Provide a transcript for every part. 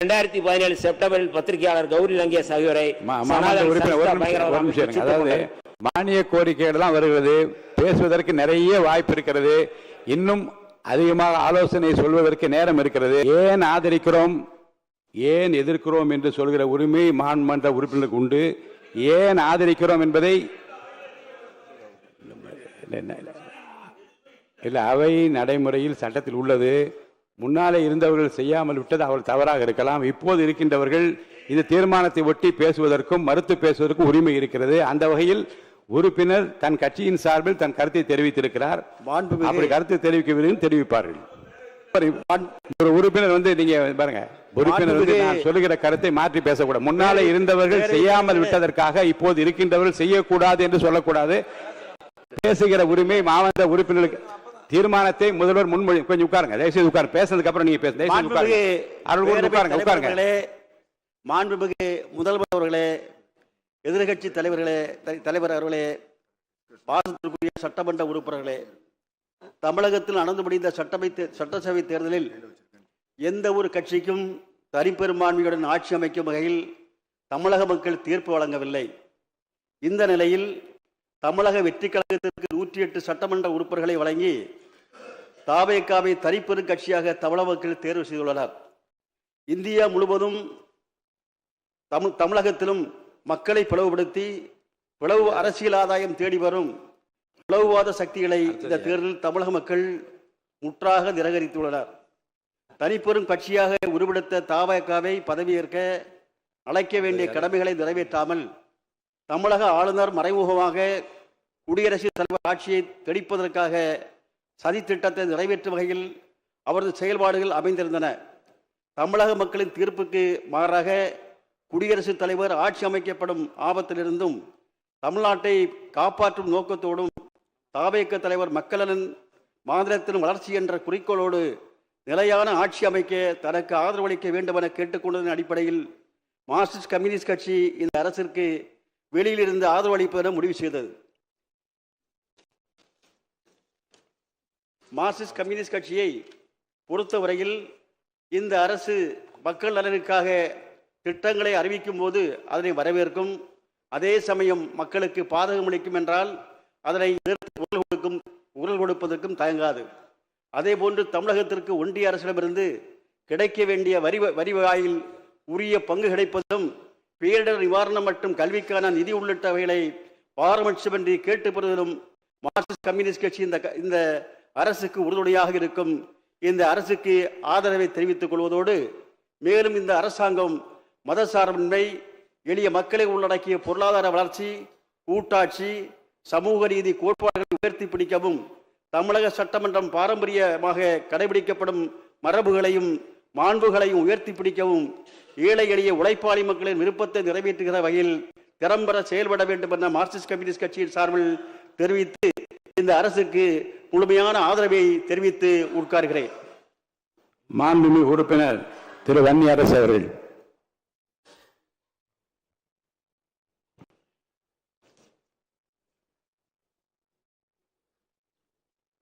2017 செப்டம்பரில் பத்திரிகையாளர் கௌரி லங்கேஷ் ஆகியோரை அதாவது மானிய கோரிக்கைகள் தான் வருகிறது. பேசுவதற்கு நிறைய வாய்ப்பு இருக்கிறது. இன்னும் அதிகமாக ஆலோசனை சொல்வதற்கு நேரம் இருக்கிறது. ஏன் ஆதரிக்கிறோம், ஏன் எதிர்க்கிறோம் என்று சொல்கிற உரிமை மாண்புமன்ற உறுப்பினருக்கு உண்டு. ஏன் ஆதரிக்கிறோம் என்பதை இல்லை, அவை நடைமுறையில் சட்டத்தில் உள்ளது. முன்னாலே இருந்தவர்கள் செய்யாமல் விட்டது அவர்கள் தவறாக இருக்கலாம். இப்போது இருக்கின்றவர்கள் இந்த தீர்மானத்தை ஒட்டி பேசுவதற்கும் மறுத்து பேசுவதற்கும் உரிமை இருக்கிறது. அந்த வகையில் உறுப்பினர் தன் கட்சியின் சார்பில் தன் கருத்தை தெரிவித்திருக்கிறார். அப்படி கருத்தை தெரிவிக்க தெரிவிப்பார்கள். ஒரு உறுப்பினர் நீங்க பாருங்க, உறுப்பினர் நான் சொல்லுகிற கருத்தை மாற்றி பேசக்கூடாது. முன்னாலே இருந்தவர்கள் செய்யாமல் விட்டதற்காக இப்போது இருக்கின்றவர்கள் செய்யக்கூடாது என்று சொல்லக்கூடாது. பேசுகிற உரிமை மாவட்ட உறுப்பினர்களுக்கு. தீர்மானத்தை முதல்வர் முன்மொழி. கொஞ்சம் உட்காருங்க, தயவுசெய்து உட்காருங்க. பேசுறதுக்கு அப்புறம் நீங்க பேசுங்க. மாண்புமிகு முதல்வர் அவர்களே, எதிர்கட்சி தலைவர் அவர்களே, பாசத்திற்குரிய சட்டமன்ற உறுப்பினர்களே, தமிழகத்தில் நடந்து முடிந்த சட்டசபை தேர்தலில் எந்த ஒரு கட்சிக்கும் தனிப்பெரும்பான்மையுடன் ஆட்சி அமைக்கும் வகையில் தமிழக மக்கள் தீர்ப்பு வழங்கவில்லை. இந்த நிலையில் தமிழக வெற்றி கழகத்திற்கு 108 சட்டமன்ற உறுப்பினர்களை வழங்கி தாவேகாவை தனிப்பெரும் கட்சியாக தமிழக மக்கள் தேர்வு செய்துள்ளனர். இந்தியா முழுவதும் தமிழகத்திலும் மக்களை பிளவுபடுத்தி பிளவு அரசியல் ஆதாயம் தேடி வரும் பிளவுவாத சக்திகளை இந்த தேர்தலில் தமிழக மக்கள் முற்றாக நிராகரித்துள்ளனர். தனிப்பெரும் கட்சியாக உருவெடுத்த தாவேகாவை பதவியேற்க அழைக்க வேண்டிய கடமைகளை நிறைவேற்றாமல் தமிழக ஆளுநர் மறைமுகமாக குடியரசுத் தலைவர் ஆட்சியை தெளிப்பதற்காக சதி திட்டத்தை நிறைவேற்றும் வகையில் அவரது செயல்பாடுகள் அமைந்திருந்தன. தமிழக மக்களின் தீர்ப்புக்கு மாறாக குடியரசுத் தலைவர் ஆட்சி அமைக்கப்படும் ஆபத்திலிருந்தும் தமிழ்நாட்டை காப்பாற்றும் நோக்கத்தோடும் தாவேக தலைவர் மக்களின் மாநிலத்தின் வளர்ச்சி என்ற குறிக்கோளோடு நிலையான ஆட்சி அமைக்க தனக்கு ஆதரவளிக்க வேண்டும் என கேட்டுக்கொண்டதன் அடிப்படையில் மார்க்சிஸ்ட் கம்யூனிஸ்ட் கட்சி இந்த அரசிற்கு வெளியிலிருந்து ஆதரவளிப்பதென முடிவு செய்தது. மார்க்சிஸ்ட் கம்யூனிஸ்ட் கட்சியை பொறுத்தவரையில் இந்த அரசு மக்கள் நலனுக்காக திட்டங்களை அறிவிக்கும் போது அதனை வரவேற்கும். அதே சமயம் மக்களுக்கு பாதகமளிக்கும் என்றால் அதனை எதிர்த்து குரல் கொடுப்பதற்கும் தயங்காது. அதே போன்று தமிழகத்திற்கு ஒன்றிய அரசிடமிருந்து கிடைக்க வேண்டிய வரி வாயில் உரிய பங்கு கிடைப்பதும் பேரிடர் நிவாரணம் மற்றும் கல்விக்கான நிதி உள்ளிட்டவைகளை பாரபட்சமின்றி கேட்டு பெறுவதிலும் மார்க்சிஸ்ட் கம்யூனிஸ்ட் கட்சி இந்த அரசுக்கு உறுதுணையாக இருக்கும். இந்த அரசுக்கு ஆதரவை தெரிவித்துக் கொள்வதோடு மேலும் இந்த அரசாங்கம் மதசார்பின்மை, எளிய மக்களை உள்ளடக்கிய பொருளாதார வளர்ச்சி, கூட்டாட்சி, சமூக நீதி கோட்பாடுகளை உயர்த்தி பிடிக்கவும் தமிழக சட்டமன்றம் பாரம்பரியமாக கடைபிடிக்கப்படும் மரபுகளையும் மாண்புகளையும் உயர்த்தி பிடிக்கவும் ஏழை எளிய உழைப்பாளி மக்களின் விருப்பத்தை நிறைவேற்றுகிற வகையில் திறம்பட செயல்பட வேண்டும் என மார்க்சிஸ்ட் கம்யூனிஸ்ட் கட்சியின் சார்பில் தெரிவித்து இந்த அரசுக்கு முழுமையான ஆதரவை தெரிவித்து உட்கார்கிறேன். மாண்புமிகு உறுப்பினர் திரு வன்னியரசு அவர்கள்.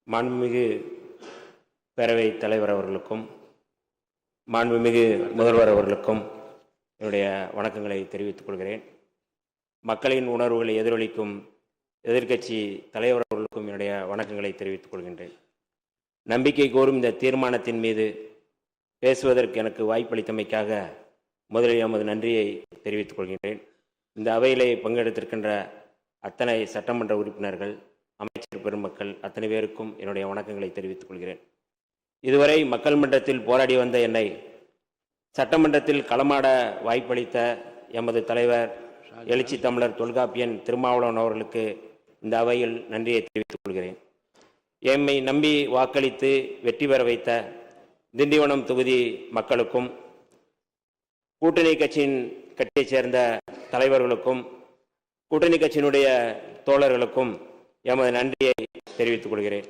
மாண்புமிகு பேரவைத் தலைவர் அவர்களுக்கும் மாண்புமிகு முதல்வர் அவர்களுக்கும் என்னுடைய வணக்கங்களை தெரிவித்துக் கொள்கிறேன். மக்களின் உணர்வுகளை எதிரொலிக்கும் எதிர்க்கட்சி தலைவர் அவர்களுக்கும் என்னுடைய வணக்கங்களை தெரிவித்துக் கொள்கின்றேன். நம்பிக்கை கோரும் இந்த தீர்மானத்தின் மீது பேசுவதற்கு எனக்கு வாய்ப்பளித்தமைக்காக முதலில் எமது நன்றியை தெரிவித்துக் கொள்கின்றேன். இந்த அவையிலே பங்கெடுத்திருக்கின்ற அத்தனை சட்டமன்ற உறுப்பினர்கள், அமைச்சர் பெருமக்கள் அத்தனை பேருக்கும் என்னுடைய வணக்கங்களை தெரிவித்துக் கொள்கிறேன். இதுவரை மக்கள் மன்றத்தில் போராடி வந்த என்னை சட்டமன்றத்தில் களமாட வாய்ப்பளித்த எமது தலைவர் எழுச்சி தமிழர் தொல்காப்பியன் திருமாவளவன் அவர்களுக்கு இந்த அவையில் நன்றியை தெரிவித்துக் கொள்கிறேன். எம்மை நம்பி வாக்களித்து வெற்றி பெற வைத்த திண்டிவனம் தொகுதி மக்களுக்கும் கூட்டணி கட்சியைச் சேர்ந்த தலைவர்களுக்கும் கூட்டணி கட்சியினுடைய தோழர்களுக்கும் எமது நன்றியை தெரிவித்துக் கொள்கிறேன்.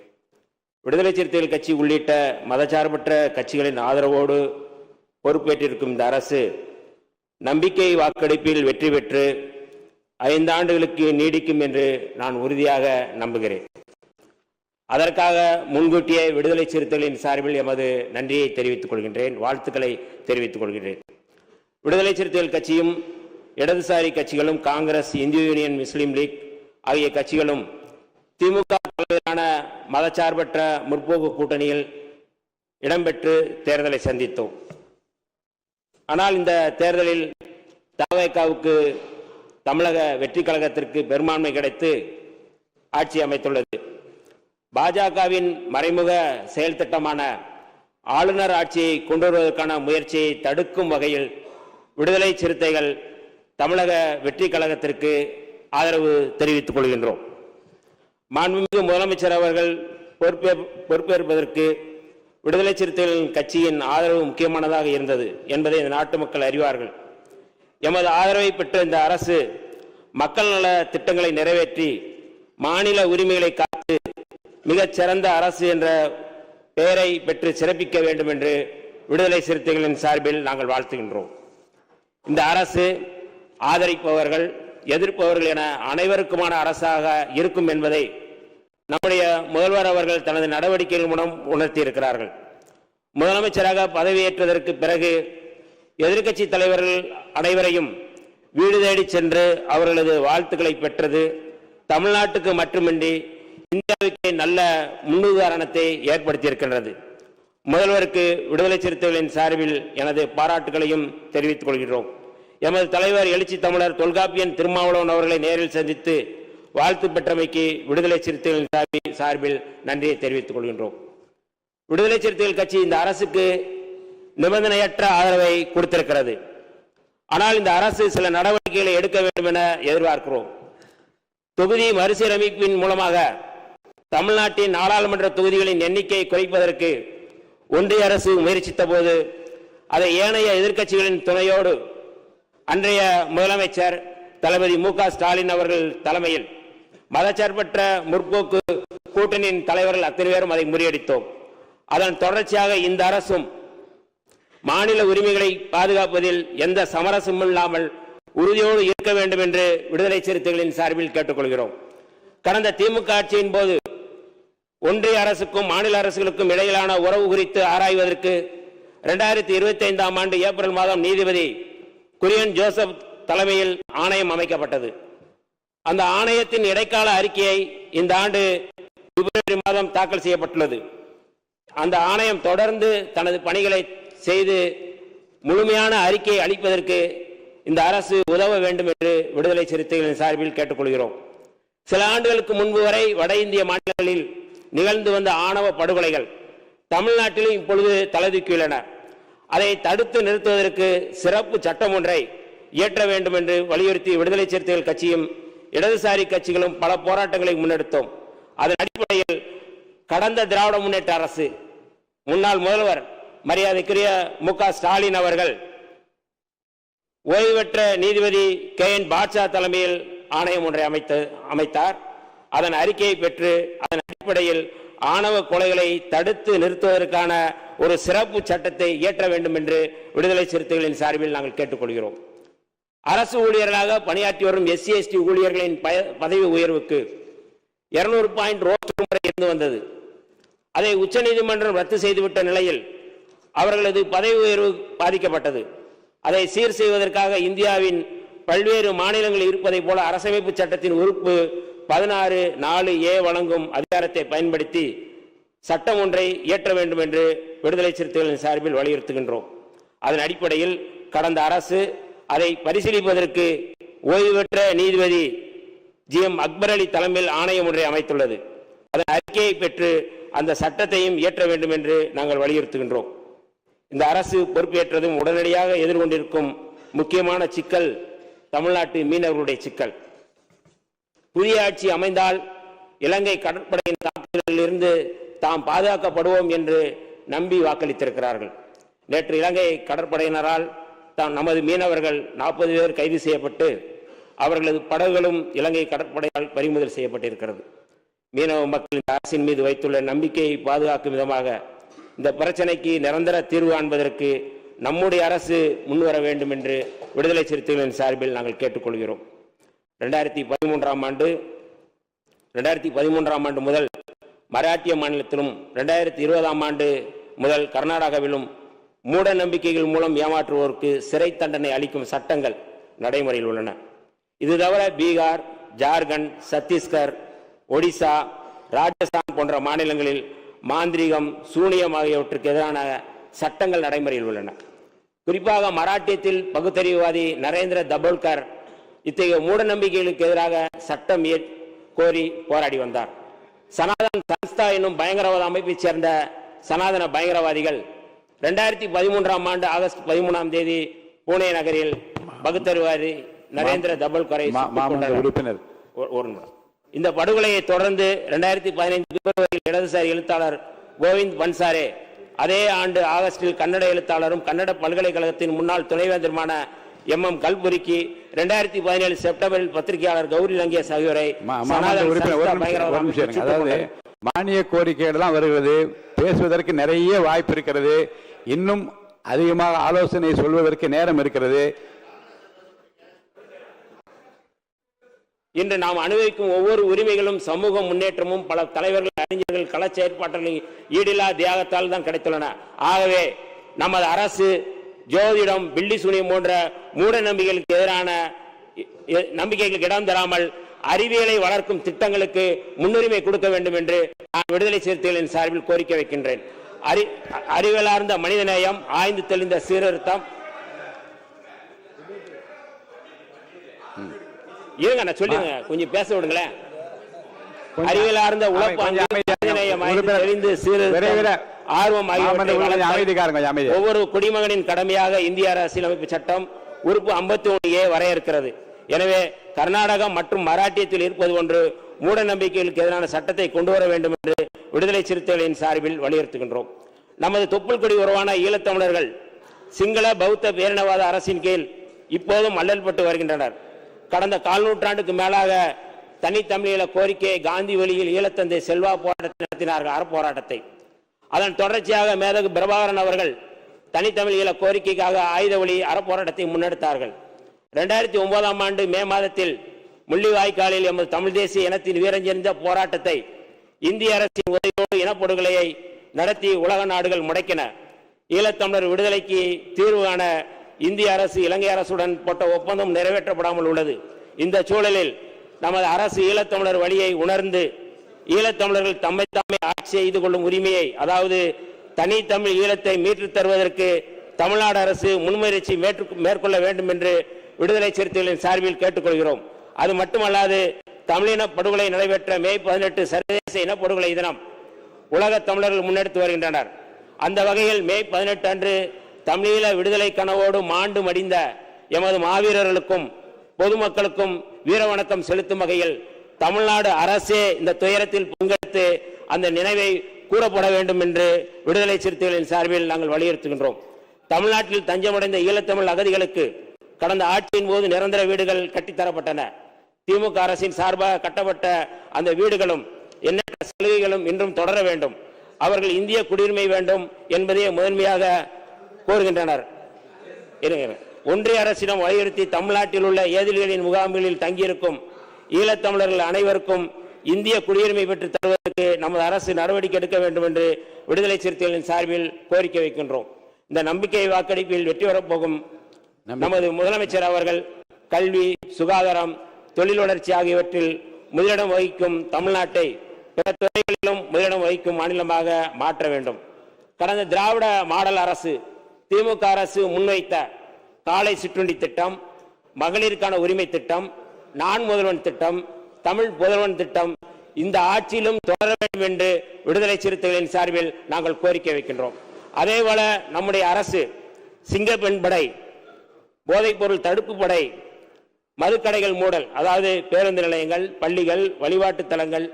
விடுதலை சிறுத்தைகள் கட்சி உள்ளிட்ட மதச்சார்பற்ற கட்சிகளின் ஆதரவோடு பொறுப்பேற்றிருக்கும் இந்த அரசு நம்பிக்கை வாக்கெடுப்பில் வெற்றி பெற்று 5 ஆண்டுகளுக்கு நீடிக்கும் என்று நான் உறுதியாக நம்புகிறேன். அதற்காக முன்கூட்டியே விடுதலை சிறுத்தைகளின் சார்பில் எமது நன்றியை தெரிவித்துக் கொள்கின்றேன், வாழ்த்துக்களை தெரிவித்துக் கொள்கின்றேன். விடுதலை சிறுத்தைகள் கட்சியும் இடதுசாரி கட்சிகளும் காங்கிரஸ், இந்திய யூனியன் முஸ்லீம் லீக் ஆகிய கட்சிகளும் திமுக தலைமையிலான மதச்சார்பற்ற முற்போக்கு கூட்டணியில் இடம்பெற்று தேர்தலை சந்தித்தோம். ஆனால் இந்த தேர்தலில் தவேகாவுக்கு தமிழக வெற்றி கழகத்திற்கு பெரும்பான்மை கிடைத்து ஆட்சி அமைத்துள்ளது. பாஜகவின் மறைமுக செயல் திட்டமான ஆளுநர் ஆட்சியை கொண்டு வருவதற்கான முயற்சியை தடுக்கும் வகையில் விடுதலை சிறுத்தைகள் தமிழக வெற்றி கழகத்திற்கு ஆதரவு தெரிவித்துக் கொள்கின்றோம். மாண்புமிகு முதலமைச்சர் அவர்கள் பொறுப்பேற்பதற்கு விடுதலை சிறுத்தைகள் கட்சியின் ஆதரவு முக்கியமானதாக இருந்தது என்பதை இந்த நாட்டு மக்கள் அறிவார்கள். எமது ஆதரவை பெற்ற இந்த அரசு மக்கள் நல திட்டங்களை நிறைவேற்றி மாநில உரிமைகளை காத்து மிகச் சிறந்த அரசு என்ற பெயரை பெற்று சிறப்பிக்க வேண்டும் என்று விடுதலை சிறுத்தைகளின் சார்பில் நாங்கள் வாழ்த்துகின்றோம். இந்த அரசு ஆதரிப்பவர்கள், எதிர்ப்பவர்கள் என அனைவருக்குமான அரசாக இருக்கும் என்பதை நம்முடைய முதல்வர் அவர்கள் தனது நடவடிக்கைகள் மூலம் உணர்த்தியிருக்கிறார்கள். முதலமைச்சராக பதவியேற்றதற்கு பிறகு எதிர்க்கட்சி தலைவர்கள் அனைவரையும் வீடு தேடி சென்று அவர்களது வாழ்த்துக்களை பெற்றது தமிழ்நாட்டுக்கு மட்டுமின்றி இந்தியாவுக்கு நல்ல முன்னுதாரணத்தை ஏற்படுத்தியிருக்கின்றது. முதல்வருக்கு விடுதலை சிறுத்தைகளின் சார்பில் எனது பாராட்டுகளையும் தெரிவித்துக் கொள்கிறோம். எமது தலைவர் எழுச்சி தமிழர் தொல்காப்பியன் திருமாவளவன் அவர்களை நேரில் சந்தித்து வாழ்த்து பெற்றமைக்கு விடுதலை சிறுத்தைகளின் சார்பில் நன்றியை தெரிவித்துக் கொள்கின்றோம். விடுதலை சிறுத்தைகள் கட்சி இந்த அரசுக்கு நிபந்தனையற்ற ஆதரவை கொடுத்திருக்கிறது. ஆனால் இந்த அரசு சில நடவடிக்கைகளை எடுக்க வேண்டும் என எதிர்பார்க்கிறோம். தொகுதி மறுசீரமைப்பின் மூலமாக தமிழ்நாட்டின் நாடாளுமன்ற தொகுதிகளின் எண்ணிக்கையை குறைப்பதற்கு ஒன்றிய அரசு முயற்சித்த போது அதை ஏனைய எதிர்க்கட்சிகளின் துணையோடு அன்றைய முதலமைச்சர் தளபதி மு.க. ஸ்டாலின் அவர்கள் தலைமையில் மதச்சார்பற்ற முற்போக்கு கூட்டணியின் தலைவர்கள் அத்தனை பேரும் அதை முறியடித்தோம். அதன் தொடர்ச்சியாக இந்த அரசும் மாநில உரிமைகளை பாதுகாப்பதில் எந்த சமரசமும் இல்லாமல் உறுதியோடு இருக்க வேண்டும் என்று விடுதலை சிறுத்தைகளின் சார்பில் கேட்டுக்கொள்கிறோம். கடந்த திமுக ஆட்சியின் போது ஒன்றிய அரசுக்கும் மாநில அரசுகளுக்கும் இடையிலான உறவு குறித்து ஆராய்வதற்கு 2025ஆம் ஆண்டு ஏப்ரல் மாதம் நீதிபதி குரியன் ஜோசப் தலைமையில் ஆணையம் அமைக்கப்பட்டது. அந்த ஆணையத்தின் இடைக்கால அறிக்கையை இந்த ஆண்டு பிப்ரவரி மாதம் தாக்கல் செய்யப்பட்டுள்ளது. அந்த ஆணையம் தொடர்ந்து தனது பணிகளை செய்து முழுமையான அறிக்கையை அளிப்பதற்கு இந்த அரசு உதவ வேண்டும் என்று விடுதலை சிறுத்தைகளின் சார்பில் கேட்டுக்கொள்கிறோம். சில ஆண்டுகளுக்கு முன்பு வரை வட இந்திய மாநிலங்களில் நிகழ்ந்து வந்த ஆணவ படுகொலைகள் தமிழ்நாட்டிலும் இப்பொழுது தலைதூக்கியுள்ளன. அதை தடுத்து நிறுத்துவதற்கு சிறப்பு சட்டம் ஒன்றை இயற்ற வேண்டும் என்று வலியுறுத்தி விடுதலை சிறுத்தைகள் கட்சியும் இடதுசாரி கட்சிகளும் பல போராட்டங்களை முன்னெடுத்தோம். அதன் அடிப்படையில் கடந்த திராவிட முன்னேற்ற அரசு முன்னாள் முதல்வர் மரியாதைக்குரிய மு.க. ஸ்டாலின் அவர்கள் ஓய்வு பெற்ற நீதிபதி K.N. பாட்ஷா தலைமையில் ஆணையம் ஒன்றை அமைத்தார். அதன் அறிக்கையை பெற்று அதன் அடிப்படையில் ஆணவ கொலைகளை தடுத்து நிறுத்துவதற்கான ஒரு சிறப்பு சட்டத்தை இயற்ற வேண்டும் என்று விடுதலை சிறுத்தைகளின் சார்பில் நாங்கள் கேட்டுக்கொள்கிறோம். அரசு ஊழியர்களாக பணியாற்றி வரும் SC/ST ஊழியர்களின் பதவி உயர்வுக்கு 200 பாயிண்ட் ரோஸ்டர் முறை இருந்து வந்தது. அதை உச்சநீதிமன்றம் ரத்து செய்துவிட்ட நிலையில் அவர்களது பதவி உயர்வு பாதிக்கப்பட்டது. அதை சீர் செய்வதற்காக இந்தியாவின் பல்வேறு மாநிலங்கள் இருப்பதை போல அரசமைப்பு சட்டத்தின் உறுப்பு 16(4)A வழங்கும் அதிகாரத்தை பயன்படுத்தி சட்டம் ஒன்றை இயற்ற வேண்டும் என்று விடுதலை சிறுத்தைகளின் சார்பில் வலியுறுத்துகின்றோம். அதன் அடிப்படையில் கடந்த அரசு அதை பரிசீலிப்பதற்கு ஓய்வு பெற்ற நீதிபதி G.M. அக்பர் அலி தலைமையில் ஆணையம் ஒன்றை அமைத்துள்ளது. அதன் அறிக்கையை பெற்று அந்த சட்டத்தையும் இயற்ற வேண்டும் என்று நாங்கள் வலியுறுத்துகின்றோம். இந்த அரசு பொறுப்பேற்றதும் உடனடியாக எதிர்கொண்டிருக்கும் முக்கியமான சிக்கல் தமிழ்நாட்டு மீனவர்களுடைய சிக்கல். புதிய ஆட்சி அமைந்தால் இலங்கை கடற்படையின் தாக்குதலில் இருந்து தாம் பாதுகாக்கப்படுவோம் என்று நம்பி வாக்களித்திருக்கிறார்கள். நேற்று இலங்கை கடற்படையினரால் நமது மீனவர்கள் 40 பேர் கைது செய்யப்பட்டு அவர்களது படகுகளும் இலங்கை கடற்படையால் பறிமுதல் செய்யப்பட்டிருக்கிறது. மீனவ மக்கள் இந்த அரசின் மீது வைத்துள்ள நம்பிக்கையை பாதுகாக்கும் விதமாக இந்த பிரச்சனைக்கு நிரந்தர தீர்வு காண்பதற்கு நம்முடைய அரசு முன்வர வேண்டும் என்று விடுதலை சிறுத்தைகளின் சார்பில் நாங்கள் கேட்டுக்கொள்கிறோம். 2013ஆம் ஆண்டு முதல் மராட்டிய மாநிலத்திலும் 2020ஆம் ஆண்டு முதல் கர்நாடகாவிலும் மூட நம்பிக்கைகள் மூலம் ஏமாற்றுவோருக்கு சிறை தண்டனை அளிக்கும் சட்டங்கள் நடைமுறையில் உள்ளன. இது தவிர பீகார், ஜார்க்கண்ட், சத்தீஸ்கர், ஒடிசா, ராஜஸ்தான் போன்ற மாநிலங்களில் மாந்திரீகம், சூனியம் ஆகியவற்றுக்கு எதிரான சட்டங்கள் நடைமுறையில் உள்ளன. குறிப்பாக மராட்டியத்தில் பகுத்தறிவுவாதி நரேந்திர தபோல்கர் இத்தகைய மூட நம்பிக்கைகளுக்கு எதிராக சட்டம் கோரி போராடி வந்தார். சனாதன் சன்ஸ்தா என்னும் பயங்கரவாத அமைப்பைச் சேர்ந்த சனாதன பயங்கரவாதிகள் 2013ஆம் ஆண்டு ஆகஸ்ட் 13ஆம் தேதி புனே நகரில் பகுத்தறிவுவாதி நரேந்திர தபோல்கரை உறுப்பினர். இந்த படுகொலையை தொடர்ந்து 2015 பிப்ரவரியில் இடதுசாரி எழுத்தாளர் கோவிந்த் பன்சாரே, அதே ஆண்டு ஆகஸ்டில் கன்னட எழுத்தாளரும் கன்னட பல்கலைக்கழகத்தின் முன்னாள் துணைவேந்தருமான MM கல்புரிக்கு, 2017 செப்டம்பரில் பத்திரிகையாளர் கௌரி லங்கேஷ் ஆகியோரை மானிய கோரிக்கைகள் தான் வருகிறது. பேசுவதற்கு நிறைய வாய்ப்பு இருக்கிறது. இன்னும் அதிகமாக ஆலோசனை சொல்வதற்கு நேரம் இருக்கிறது. இன்று நாம் அனுபவிக்கும் ஒவ்வொரு உரிமைகளும் சமூக முன்னேற்றமும் பல தலைவர்கள், அறிஞர்கள், கள செயற்பாடுகளின் ஈடில்லா தியாகத்தால் தான் கிடைத்துள்ளன. ஆகவே நமது அரசு ஜோதிடம், பில்லி சூனியம் போன்ற மூட நம்பிக்கைகளுக்கு எதிரான நம்பிக்கைகளுக்கு இடம் தராமல் அறிவியலை வளர்க்கும் திட்டங்களுக்கு முன்னுரிமை கொடுக்க வேண்டும் என்று நான் விடுதலை சிறுத்தைகளின் சார்பில் கோரிக்கை வைக்கின்றேன். அறிவியலார்ந்த மனிதநேயம், ஆய்ந்து தெளிந்த சீர்திருத்தம். இருங்க, நான் சொல்லுங்க, கொஞ்சம் பேச விடுங்களேன். அறிவியலார்ந்த ஆர்வம் ஒவ்வொரு குடிமகனின் கடமையாக இந்திய அரசியலமைப்பு சட்டம் உறுப்பு 51A வரையறுக்கிறது. எனவே கர்நாடகம் மற்றும் மராட்டியத்தில் இருப்பது ஒன்று மூட நம்பிக்கைகளுக்கு எதிரான சட்டத்தை கொண்டு வர வேண்டும் என்று விடுதலை சிறுத்தைகளின் சார்பில் வலியுறுத்துகின்றோம். நமது தொப்புள் கொடி உறவான ஈழத்தமிழர்கள் சிங்கள பௌத்த பேரினவாத அரசின் கீழ் இப்போதும் அல்லல்பட்டு வருகின்றனர். கடந்த கால் நூற்றாண்டுக்கு மேலாக தனித்தமிழீழ கோரிக்கையை காந்தி வழியில் ஈழத்தந்தை செல்வா போராட்டத்தை நடத்தினார்கள், அறப்போராட்டத்தை. அதன் தொடர்ச்சியாக மேதகு பிரபாகரன் அவர்கள் தனித்தமிழ் ஈழ கோரிக்கைக்காக ஆயுத வழி அறப்போராட்டத்தை முன்னெடுத்தார்கள். 2009ஆம் ஆண்டு மே மாதத்தில் முள்ளிவாய்க்காலில் எமது தமிழ் தேசிய இனத்தின் வீரஞ்செறிந்த போராட்டத்தை இந்திய அரசின் உதவியோடு இனப்படுகொலையை நடத்தி உலக நாடுகள் முடக்கின. ஈழத்தமிழர் விடுதலைக்கு தீர்வு காண இந்திய அரசு இலங்கை அரசுடன் போட்ட ஒப்பந்தம் நிறைவேற்றப்படாமல் உள்ளது. இந்த சூழலில் நமது அரசு ஈழத்தமிழர் வழியை உணர்ந்து ஈழத்தமிழர்கள் தம்மை தாமே ஆட்சி செய்து கொள்ளும் உரிமையை, அதாவது தனித்தமிழ் ஈழத்தை மீட்டு தருவதற்கு தமிழ்நாடு அரசு முன்முயற்சி மேற்கொள்ள வேண்டும் என்று விடுதலை சிறுத்தைகளின் சார்பில் கேட்டுக்கொள்கிறோம். அது மட்டுமல்லாது தமிழின படுகொலை நடைபெற்ற மே 18 சர்வதேச இனப்படுகொலை தினம் உலக தமிழர்கள் முன்னெடுத்து வருகின்றனர். அந்த வகையில் மே 18 அன்று தமிழீழ விடுதலை கனவோடு மாண்டு மடிந்த எமது மாவீரர்களுக்கும் பொதுமக்களுக்கும் வீர வணக்கம் செலுத்தும் வகையில் தமிழ்நாடு அரசே இந்த துயரத்தில் பங்கெடுத்து அந்த நினைவை கூறப்பட வேண்டும் என்று விடுதலை சிறுத்தைகளின் சார்பில் நாங்கள் வலியுறுத்துகின்றோம். தமிழ்நாட்டில் தஞ்சமடைந்த ஈழத்தமிழ் அகதிகளுக்கு கடந்த ஆட்சியின் போது நிரந்தர வீடுகள் கட்டித்தரப்பட்டன. திமுக அரசின் சார்பாக கட்டப்பட்ட அந்த வீடுகளும் எண்ணற்ற சலுகைகளும் இன்றும் தொடர வேண்டும். அவர்கள் இந்திய குடியுரிமை வேண்டும் என்பதையே முதன்மையாக கோருகின்றனர். ஒன்றிய அரசிடம் வலியுறுத்தி தமிழ்நாட்டில் உள்ள ஏதிலிகளின் முகாம்களில் தங்கியிருக்கும் ஈழத்தமிழர்கள் அனைவருக்கும் இந்திய குடியுரிமை பெற்று தருவதற்கு நமது அரசு நடவடிக்கை எடுக்க வேண்டும் என்று விடுதலை சிறுத்தைகளின் சார்பில் கோரிக்கை வைக்கின்றோம். இந்த நம்பிக்கை வாக்கெடுப்பில் வெற்றி பெறப்போகும் நமது முதலமைச்சர் அவர்கள் கல்வி, சுகாதாரம், தொழில் வளர்ச்சி ஆகியவற்றில் முதலிடம் வகிக்கும் தமிழ்நாட்டை பிற துறைகளிலும் முதலிடம் வகிக்கும் மாநிலமாக மாற்ற வேண்டும். கடந்த திராவிட மாடல் அரசு திமுக அரசு முன்வைத்த காலை சிற்றுண்டி திட்டம், மகளிருக்கான உரிமை திட்டம், நான் முதல்வன் திட்டம், தமிழ் புதல்வன் திட்டம் இந்த ஆட்சியிலும் தொடர வேண்டும் என்று விடுதலை சிறுத்தைகளின் சார்பில் நாங்கள் கோரிக்கை வைக்கின்றோம். அதேபோல நம்முடைய அரசு சிங்கப்பெண் படை, போதைப்பொருள் தடுப்பு படை, மதுக்கடைகள் மூடல், அதாவது பேருந்து நிலையங்கள், பள்ளிகள், வழிபாட்டு தலங்கள்,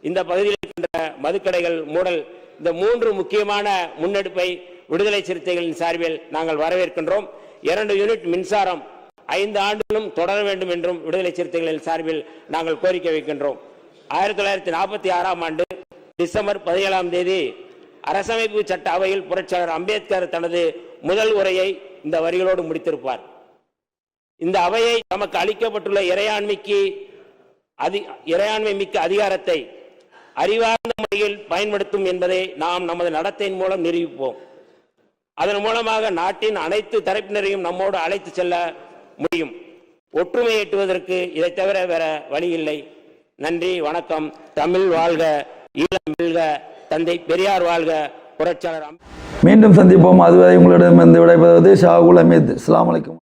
இந்த பகுதியில் இருக்கின்ற மதுக்கடைகள் மூடல், இந்த 3 முக்கியமான முன்னெடுப்பை விடுதலை சிறுத்தைகளின் சார்பில் நாங்கள் வரவேற்கின்றோம். 2 யூனிட் மின்சாரம் 5 ஆண்டுகளும் தொடர வேண்டும் என்றும் விடுதலை சிறுத்தைகளின் சார்பில் நாங்கள் கோரிக்கை வைக்கின்றோம். 1946ஆம் ஆண்டு டிசம்பர் 17ஆம் தேதி அரசமைப்பு சட்ட அவையில் புரட்சியாளர் அம்பேத்கர் தனது முதல் உரையை இந்த வரிகளோடு முடித்திருப்பார். இந்த அவையை நமக்கு அளிக்கப்பட்டுள்ள இறையாண்மை மிக்க அதிகாரத்தை அறிவார்ந்த முறையில் பயன்படுத்தும் என்பதை நாம் நமது நடத்தையின் மூலம் நிரூபிப்போம். அதன் மூலமாக நாட்டின் அனைத்து தரப்பினரையும் நம்மோடு அழைத்து செல்ல முடியும். ஒற்றுமை எட்டுவதற்கு இதை தவிர வேற வழி இல்லை. நன்றி, வணக்கம். தமிழ் வாழ்க, ஈழம் வெல்க, தந்தை பெரியார் வாழ்க, புரட்சியாளர் மீண்டும் சந்திப்போம். அதுவரை உங்களிடமிருந்து விடைபெறுவது ஷாகுல் அமீத். அஸ்ஸலாமு அலைக்கும்.